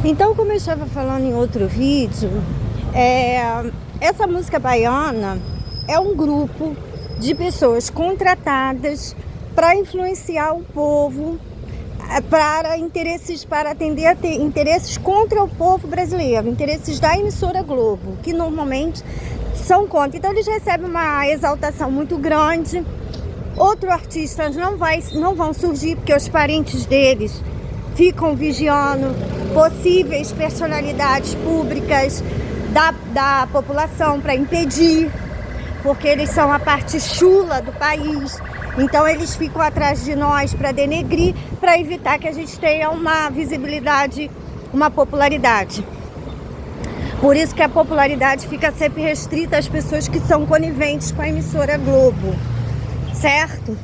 Então, como eu estava falando em outro vídeo, essa música baiana é um grupo de pessoas contratadas para influenciar o povo, para atender a interesses contra o povo brasileiro, interesses da emissora Globo, que normalmente são contra. Então eles recebem uma exaltação muito grande. Outros artistas não vão surgir porque os parentes deles ficam vigiando possíveis personalidades públicas da população para impedir, porque eles são a parte chula do país. Então eles ficam atrás de nós para denegrir, para evitar que a gente tenha uma visibilidade, uma popularidade. Por isso que a popularidade fica sempre restrita às pessoas que são coniventes com a emissora Globo, certo?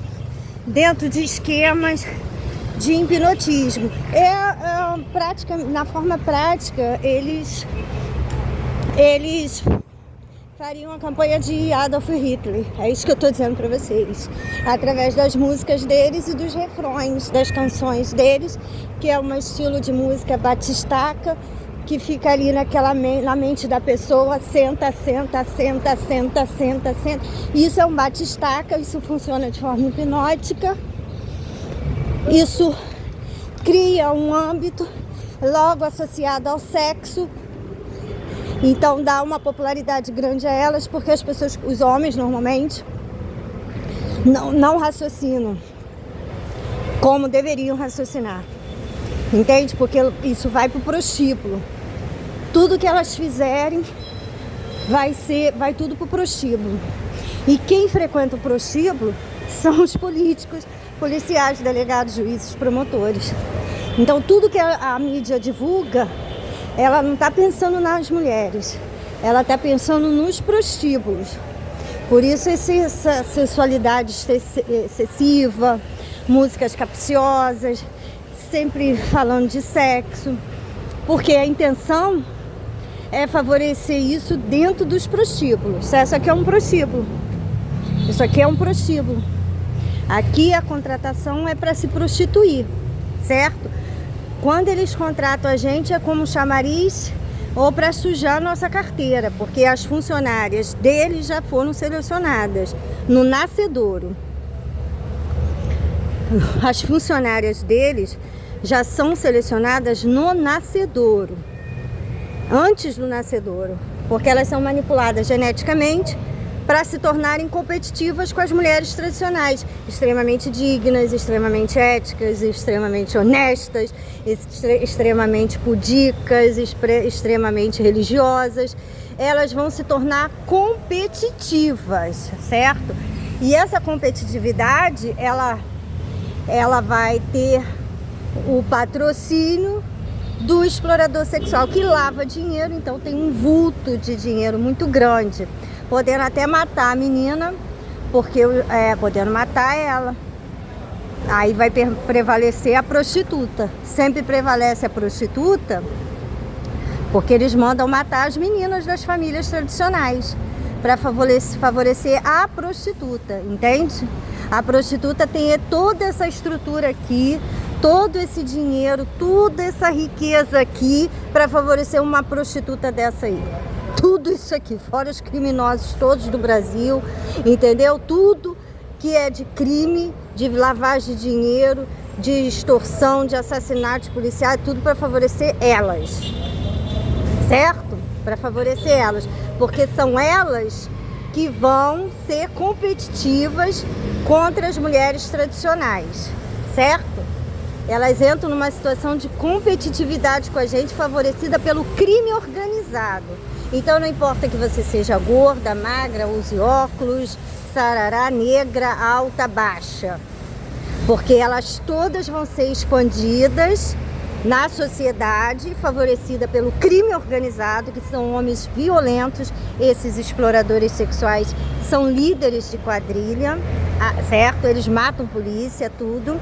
Dentro de esquemas de hipnotismo. Na forma prática, eles fariam a campanha de Adolf Hitler. É isso que eu estou dizendo para vocês. Através das músicas deles e dos refrões das canções deles, que é um estilo de música batistaca, que fica ali na mente da pessoa, senta. Isso é um batistaca, isso funciona de forma hipnótica. Isso cria um âmbito logo associado ao sexo. Então dá uma popularidade grande a elas, porque os homens normalmente não raciocinam como deveriam raciocinar. Entende? Porque isso vai pro prostíbulo. Tudo que elas fizerem vai tudo pro prostíbulo. E quem frequenta o prostíbulo são os políticos, policiais, delegados, juízes, promotores. Então tudo que a mídia divulga, ela não está pensando nas mulheres, ela está pensando nos prostíbulos. Por isso essa sensualidade excessiva, músicas capciosas, sempre falando de sexo, porque a intenção é favorecer isso dentro dos prostíbulos. Isso aqui é um prostíbulo. Isso aqui é um prostíbulo. Aqui a contratação é para se prostituir, certo? Quando eles contratam a gente é como chamariz ou para sujar a nossa carteira, porque as funcionárias deles já foram selecionadas no nascedouro. As funcionárias deles já são selecionadas no nascedouro, antes do nascedouro, porque elas são manipuladas geneticamente para se tornarem competitivas com as mulheres tradicionais, extremamente dignas, extremamente éticas, extremamente honestas, extremamente pudicas, extremamente religiosas. Elas vão se tornar competitivas, certo? E essa competitividade, ela vai ter o patrocínio do explorador sexual, que lava dinheiro, então tem um vulto de dinheiro muito grande, podendo até matar a menina, podendo matar ela. Aí vai prevalecer a prostituta. Sempre prevalece a prostituta, porque eles mandam matar as meninas das famílias tradicionais para favorecer a prostituta, entende? A prostituta tem toda essa estrutura aqui, todo esse dinheiro, toda essa riqueza aqui para favorecer uma prostituta dessa aí. Tudo isso aqui, fora os criminosos todos do Brasil, entendeu? Tudo que é de crime, de lavagem de dinheiro, de extorsão, de assassinatos policiais, tudo para favorecer elas, certo? Para favorecer elas, porque são elas que vão ser competitivas contra as mulheres tradicionais, certo? Elas entram numa situação de competitividade com a gente, favorecida pelo crime organizado. Então não importa que você seja gorda, magra, use óculos, sarará, negra, alta, baixa, porque elas todas vão ser expandidas na sociedade, favorecida pelo crime organizado, que são homens violentos. Esses exploradores sexuais são líderes de quadrilha, certo? Eles matam polícia, tudo.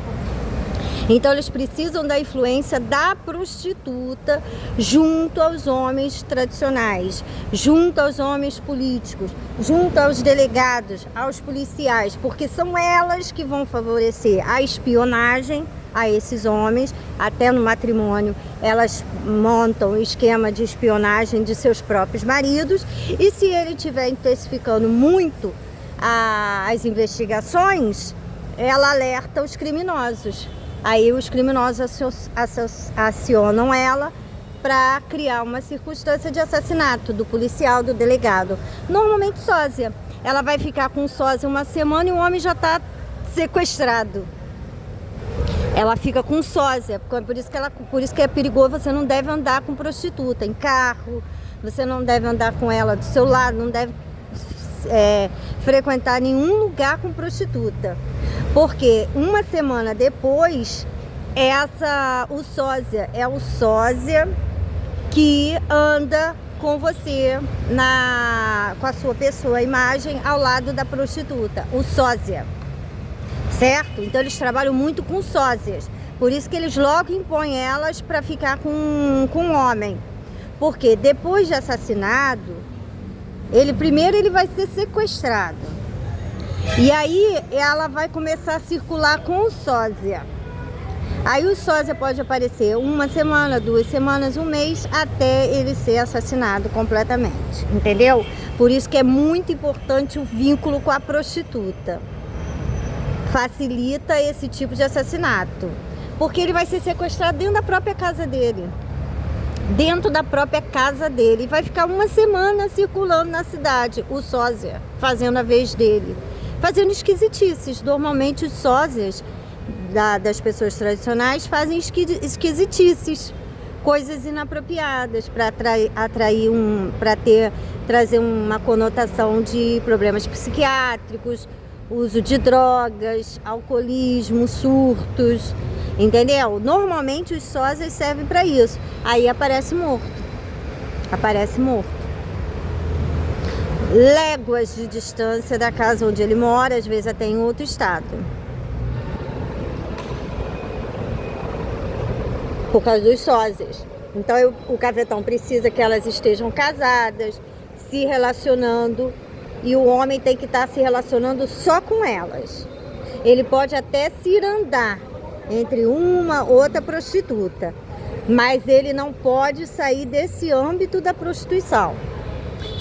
Então eles precisam da influência da prostituta junto aos homens tradicionais, junto aos homens políticos, junto aos delegados, aos policiais, porque são elas que vão favorecer a espionagem a esses homens, até no matrimônio elas montam esquema de espionagem de seus próprios maridos, e se ele estiver intensificando muito as investigações, ela alerta os criminosos. Aí os criminosos acionam ela para criar uma circunstância de assassinato do policial, do delegado. Normalmente sósia. Ela vai ficar com sósia uma semana e o homem já está sequestrado. Ela fica com sósia, por isso que é perigoso. Você não deve andar com prostituta em carro, você não deve andar com ela do seu lado, não deve frequentar nenhum lugar com prostituta. Porque uma semana depois, o sósia que anda com você, com a sua pessoa, a imagem, ao lado da prostituta, o sósia, certo? Então eles trabalham muito com sósias, por isso que eles logo impõem elas para ficar com um homem, porque depois de assassinado, primeiro ele vai ser sequestrado, e aí ela vai começar a circular com o sósia. Aí o sósia pode aparecer uma semana, 2 semanas, 1 mês, até ele ser assassinado completamente, entendeu? Por isso que é muito importante o vínculo com a prostituta. Facilita esse tipo de assassinato, porque ele vai ser sequestrado dentro da própria casa dele. Dentro da própria casa dele. E vai ficar uma semana circulando na cidade, o sósia, fazendo a vez dele. Fazendo esquisitices. Normalmente os sósias das pessoas tradicionais fazem esquisitices, coisas inapropriadas para trazer uma conotação de problemas psiquiátricos, uso de drogas, alcoolismo, surtos, entendeu? Normalmente os sósias servem para isso. Aí aparece morto. Léguas de distância da casa onde ele mora, às vezes até em outro estado. Por causa dos sósias. Então o cafetão precisa que elas estejam casadas, se relacionando, e o homem tem que estar se relacionando só com elas. Ele pode até se andar entre uma ou outra prostituta, mas ele não pode sair desse âmbito da prostituição.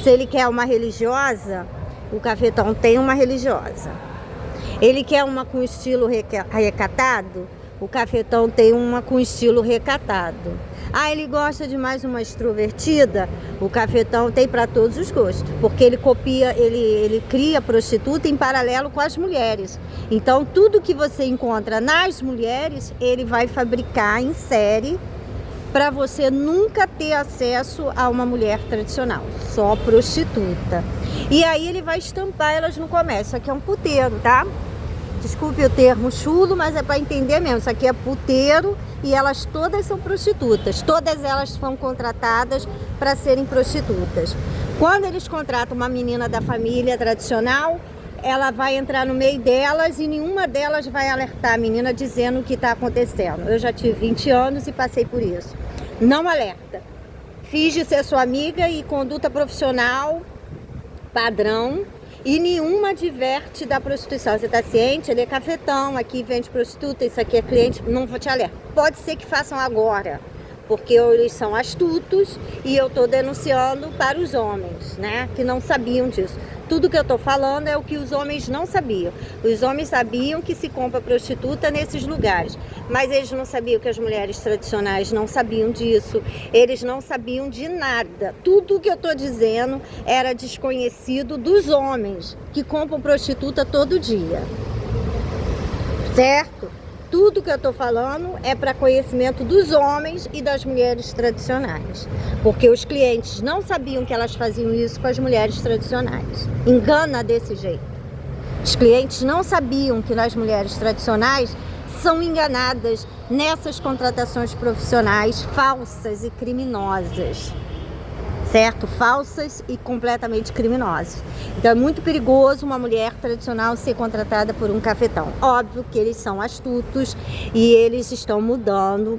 Se ele quer uma religiosa, o cafetão tem uma religiosa. Ele quer uma com estilo recatado, o cafetão tem uma com estilo recatado. Ele gosta de mais uma extrovertida, o cafetão tem para todos os gostos, porque ele cria prostituta em paralelo com as mulheres. Então tudo que você encontra nas mulheres, ele vai fabricar em série para você nunca ter acesso a uma mulher tradicional, só prostituta. E aí ele vai estampar elas no comércio. Isso aqui é um puteiro, tá? Desculpe o termo chulo, mas é para entender mesmo. Isso aqui é puteiro e elas todas são prostitutas. Todas elas são contratadas para serem prostitutas. Quando eles contratam uma menina da família tradicional, ela vai entrar no meio delas e nenhuma delas vai alertar a menina dizendo o que está acontecendo. Eu já tive 20 anos e passei por isso. Não alerta. Finge ser sua amiga e conduta profissional padrão. E nenhuma adverte da prostituição. Você está ciente? Ele é cafetão, aqui vende prostituta, isso aqui é cliente, não vou te alertar. Pode ser que façam agora, porque eles são astutos e eu estou denunciando para os homens, né, que não sabiam disso. Tudo que eu estou falando é o que os homens não sabiam. Os homens sabiam que se compra prostituta nesses lugares, mas eles não sabiam que as mulheres tradicionais não sabiam disso. Eles não sabiam de nada. Tudo que eu estou dizendo era desconhecido dos homens que compram prostituta todo dia, certo? Tudo que eu estou falando é para conhecimento dos homens e das mulheres tradicionais. Porque os clientes não sabiam que elas faziam isso com as mulheres tradicionais. Engana desse jeito. Os clientes não sabiam que as mulheres tradicionais são enganadas nessas contratações profissionais falsas e criminosas. Certo? Falsas e completamente criminosas. Então é muito perigoso uma mulher tradicional ser contratada por um cafetão. Óbvio que eles são astutos e eles estão mudando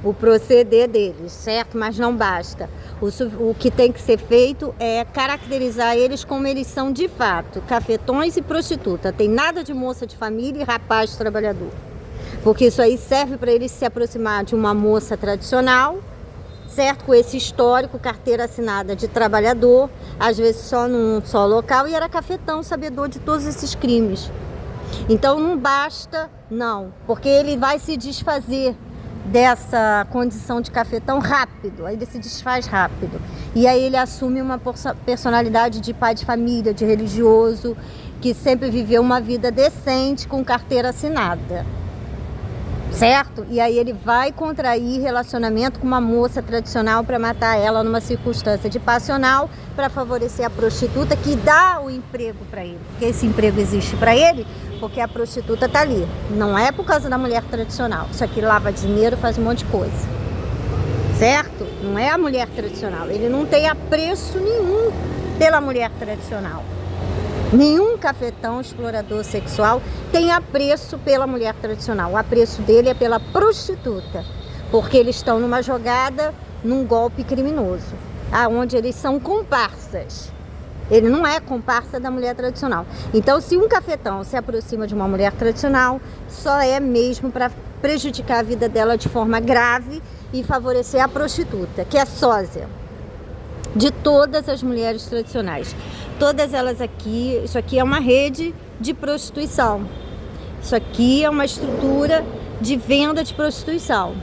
o proceder deles, certo? Mas não basta. O que tem que ser feito é caracterizar eles como eles são de fato, cafetões e prostituta. Tem nada de moça de família e rapaz trabalhador. porque isso aí serve para ele se aproximar de uma moça tradicional, certo? Com esse histórico, carteira assinada de trabalhador, às vezes só num só local, e era cafetão, sabedor de todos esses crimes. Então não basta, não, porque ele vai se desfazer dessa condição de cafetão rápido, aí ele se desfaz rápido. E aí ele assume uma personalidade de pai de família, de religioso, que sempre viveu uma vida decente com carteira assinada, certo? E aí ele vai contrair relacionamento com uma moça tradicional para matar ela numa circunstância de passional, para favorecer a prostituta que dá o emprego para ele. Porque esse emprego existe para ele porque a prostituta tá ali. Não é por causa da mulher tradicional. Isso aqui lava dinheiro, faz um monte de coisa, certo? Não é a mulher tradicional. Ele não tem apreço nenhum pela mulher tradicional. Nenhum cafetão explorador sexual tem apreço pela mulher tradicional. O apreço dele é pela prostituta, porque eles estão numa jogada, num golpe criminoso, aonde eles são comparsas. Ele não é comparsa da mulher tradicional. Então, se um cafetão se aproxima de uma mulher tradicional, só é mesmo para prejudicar a vida dela de forma grave e favorecer a prostituta, que é sósia de todas as mulheres tradicionais. Todas elas aqui, isso aqui é uma rede de prostituição. Isso aqui é uma estrutura de venda de prostituição,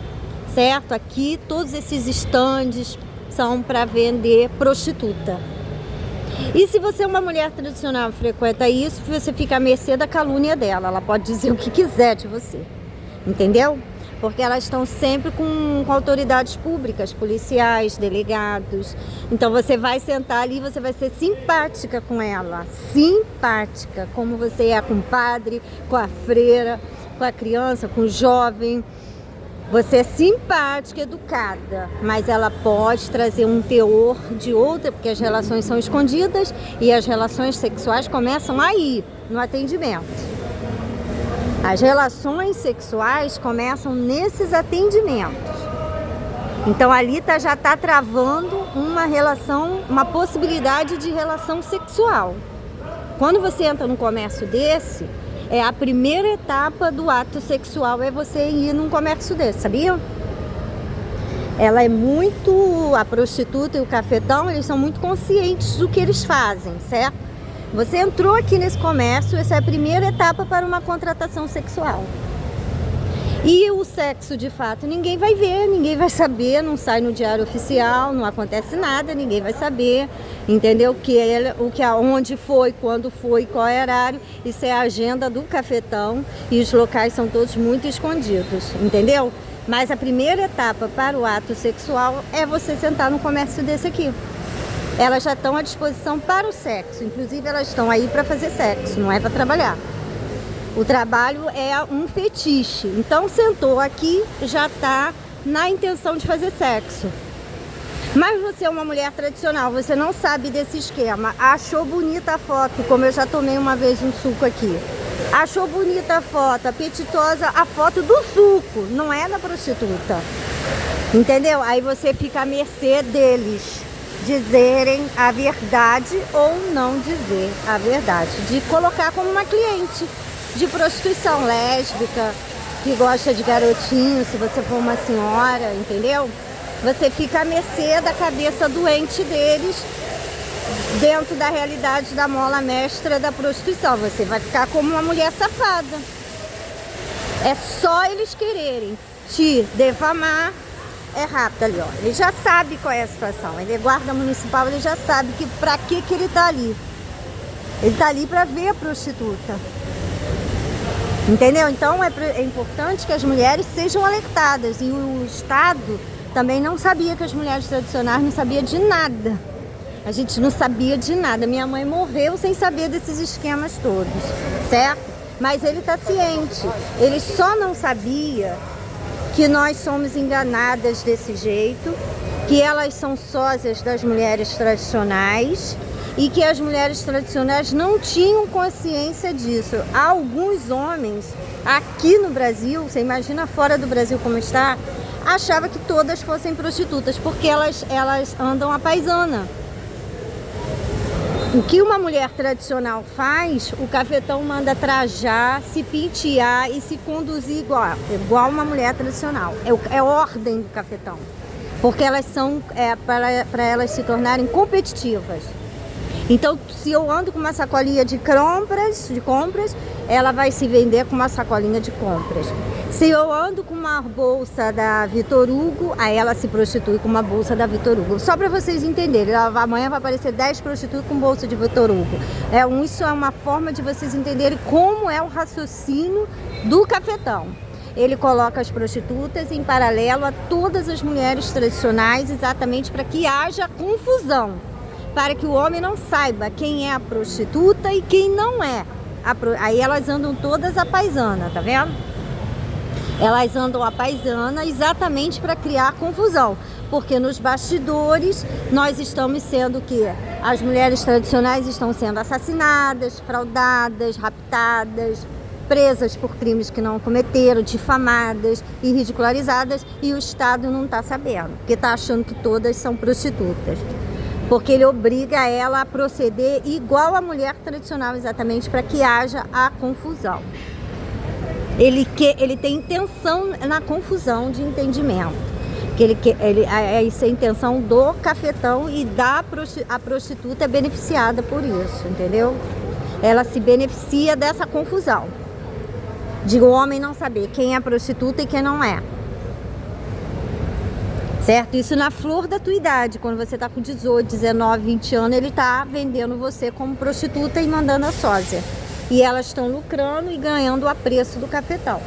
certo? Aqui todos esses estandes são para vender prostituta. E se você é uma mulher tradicional e frequenta isso, você fica à mercê da calúnia dela. Ela pode dizer o que quiser de você, entendeu? Porque elas estão sempre com autoridades públicas, policiais, delegados. Então você vai sentar ali e você vai ser simpática com ela. Simpática, como você é com o padre, com a freira, com a criança, com o jovem. Você é simpática, educada, mas ela pode trazer um teor de outra, porque as relações são escondidas e as relações sexuais começam aí, no atendimento. As relações sexuais começam nesses atendimentos. Então ali já está travando uma relação, uma possibilidade de relação sexual. Quando você entra num comércio desse, é a primeira etapa do ato sexual, é você ir num comércio desse, sabia? Ela é muito, a prostituta e o cafetão, eles são muito conscientes do que eles fazem, certo? Você entrou aqui nesse comércio, essa é a primeira etapa para uma contratação sexual. E o sexo, de fato, ninguém vai ver, ninguém vai saber, não sai no diário oficial, não acontece nada, ninguém vai saber, entendeu? Onde foi, quando foi, qual é o horário, isso é a agenda do cafetão e os locais são todos muito escondidos, entendeu? Mas a primeira etapa para o ato sexual é você sentar no comércio desse aqui. Elas já estão à disposição para o sexo, inclusive elas estão aí para fazer sexo, não é para trabalhar. O trabalho é um fetiche. Então sentou aqui, já está na intenção de fazer sexo. Mas você é uma mulher tradicional, você não sabe desse esquema. Achou bonita a foto, como eu já tomei uma vez um suco aqui. Achou bonita a foto, apetitosa a foto do suco, não é da prostituta. Entendeu? Aí você fica à mercê deles dizerem a verdade ou não dizer a verdade. De colocar como uma cliente de prostituição lésbica, que gosta de garotinho, se você for uma senhora, entendeu? Você fica à mercê da cabeça doente deles dentro da realidade da mola mestra da prostituição. Você vai ficar como uma mulher safada. É só eles quererem te defamar, é rápido ali, ó. Ele já sabe qual é a situação. Ele é guarda municipal, ele já sabe que pra que ele tá ali. Ele tá ali pra ver a prostituta. Entendeu? Então é importante que as mulheres sejam alertadas. E o Estado também não sabia, que as mulheres tradicionais não sabiam de nada. A gente não sabia de nada. Minha mãe morreu sem saber desses esquemas todos, certo? Mas ele está ciente. Ele só não sabia que nós somos enganadas desse jeito, que elas são sósias das mulheres tradicionais e que as mulheres tradicionais não tinham consciência disso. Alguns homens aqui no Brasil, você imagina fora do Brasil como está, achava que todas fossem prostitutas, porque elas andam à paisana. O que uma mulher tradicional faz, o cafetão manda trajar, se pentear e se conduzir igual uma mulher tradicional. É ordem do cafetão. Porque elas são para elas se tornarem competitivas. Então, se eu ando com uma sacolinha de compras, ela vai se vender com uma sacolinha de compras. Se eu ando com uma bolsa da Vitor Hugo, aí ela se prostitui com uma bolsa da Vitor Hugo. Só para vocês entenderem, amanhã vai aparecer 10 prostitutas com bolsa de Vitor Hugo. Isso é uma forma de vocês entenderem como é o raciocínio do cafetão. Ele coloca as prostitutas em paralelo a todas as mulheres tradicionais, exatamente para que haja confusão. Para que o homem não saiba quem é a prostituta e quem não é. Aí elas andam todas a paisana, tá vendo? Elas andam a paisana exatamente para criar confusão. Porque nos bastidores nós estamos sendo que as mulheres tradicionais estão sendo assassinadas, fraudadas, raptadas, presas por crimes que não cometeram, difamadas e ridicularizadas, e o Estado não está sabendo, porque está achando que todas são prostitutas. Porque ele obriga ela a proceder igual a mulher tradicional, exatamente para que haja a confusão. Ele tem intenção na confusão de entendimento. Essa é a intenção do cafetão, e a prostituta é beneficiada por isso, entendeu? Ela se beneficia dessa confusão. De o homem não saber quem é prostituta e quem não é. Certo? Isso na flor da tua idade, quando você está com 18, 19, 20 anos, ele está vendendo você como prostituta e mandando a sósia. E elas estão lucrando e ganhando a preço do cafetão.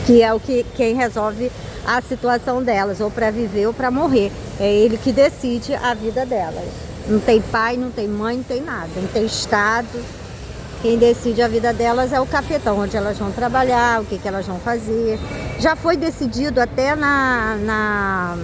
Que é quem resolve a situação delas, ou para viver ou para morrer. É ele que decide a vida delas. Não tem pai, não tem mãe, não tem nada, não tem Estado. Quem decide a vida delas é o cafetão, onde elas vão trabalhar, o que elas vão fazer. Já foi decidido até na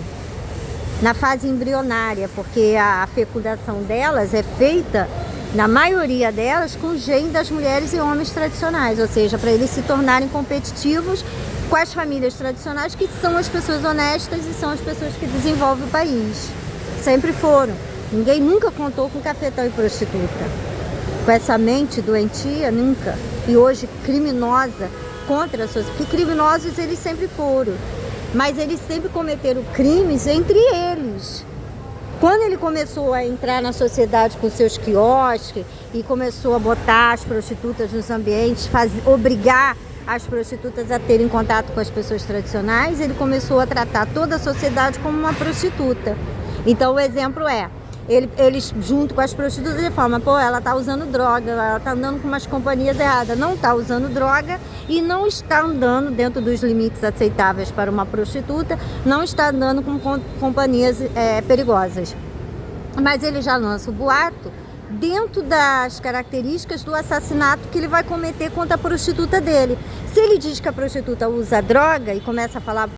fase embrionária, porque a fecundação delas é feita, na maioria delas, com o gene das mulheres e homens tradicionais, ou seja, para eles se tornarem competitivos com as famílias tradicionais, que são as pessoas honestas e são as pessoas que desenvolvem o país. Sempre foram. Ninguém nunca contou com cafetão e prostituta. Com essa mente doentia, nunca. E hoje criminosa contra a sociedade. Porque criminosos eles sempre foram. Mas eles sempre cometeram crimes entre eles. Quando ele começou a entrar na sociedade com seus quiosques e começou a botar as prostitutas nos ambientes, obrigar as prostitutas a terem contato com as pessoas tradicionais, ele começou a tratar toda a sociedade como uma prostituta. Então o exemplo é, eles junto com as prostitutas, ele falam, pô, ela tá usando droga, ela tá andando com umas companhias erradas. Não tá usando droga e não está andando dentro dos limites aceitáveis para uma prostituta, não está andando com companhias perigosas. Mas ele já lança o boato dentro das características do assassinato que ele vai cometer contra a prostituta dele. Se ele diz que a prostituta usa droga e começa a falar